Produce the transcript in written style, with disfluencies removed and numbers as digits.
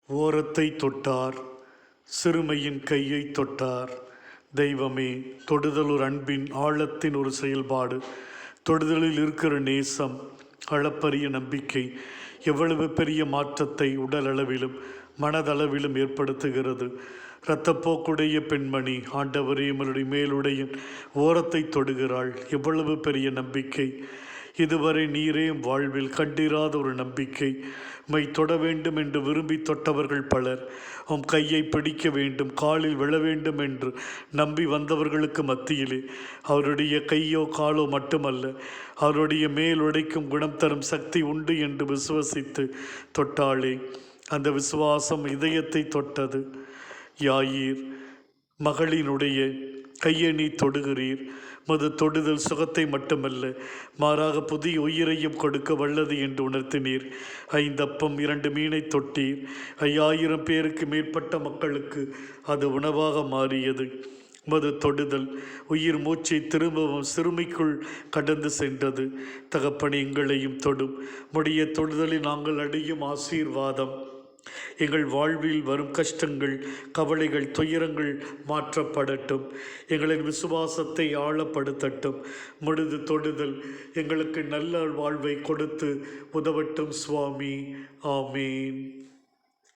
ஓரத்தை தொட்டார், சிறுமையின் கையை தொட்டார். தெய்வமே, தொடுதல் ஒரு அன்பின் ஆழத்தின் ஒரு செயல்பாடு. தொடுதலில் இருக்கிற நேசம், அளப்பரிய நம்பிக்கை எவ்வளவு பெரிய மாற்றத்தை உடல் அளவிலும் மனதளவிலும் ஏற்படுத்துகிறது. இரத்தப்போக்குடைய பெண்மணி ஆண்டவரே எம்முடைய மேலுடைய ஓரத்தை தொடுகிறாள். எவ்வளவு பெரிய நம்பிக்கை! இதுவரை நீரே வாழ்வில் கண்டிராத ஒரு நம்பிக்கை. மை தொட வேண்டும் என்று விரும்பி தொட்டவர்கள் பலர். உம் கையை பிடிக்க வேண்டும், காலில் விழ வேண்டும் என்று நம்பி வந்தவர்களுக்கு மத்தியிலே அவருடைய கையோ காலோ மட்டுமல்ல, அவருடைய மேலுடைக்கும் குணம் தரும் சக்தி உண்டு என்று விசுவசித்து தொட்டாளே. அந்த விசுவாசம் இதயத்தை தொட்டது. யாயீர் மகளினுடைய கையை நீ தொடுகிறீர். மது தொடுதல் சுகத்தை மட்டுமல்ல, மாறாக புதிய உயிரையும் கொடுக்க வல்லது என்று உணர்த்தினீர். 5 அப்பம் 2 மீனை தொட்டீர். 5000 பேருக்கு மேற்பட்ட மக்களுக்கு அது உணவாக மாறியது. மது தொடுதல் உயிர் மூச்சை திரும்பவும் சிறுமிக்குள் கடந்து சென்றது. தகப்பனை எங்களையும் தொடும். முடிய தொடுதலில் நாங்கள் அடையும் ஆசீர்வாதம் எங்கள் வாழ்வில் வரும் கஷ்டங்கள், கவலைகள், துயரங்கள் மாற்றப்படட்டும். எங்களின் விசுவாசத்தை ஆழப்படுத்தட்டும். முழுது தொடுதல் எங்களுக்கு நல்ல வாழ்வை கொடுத்து உதவட்டும் சுவாமி. ஆமீன்.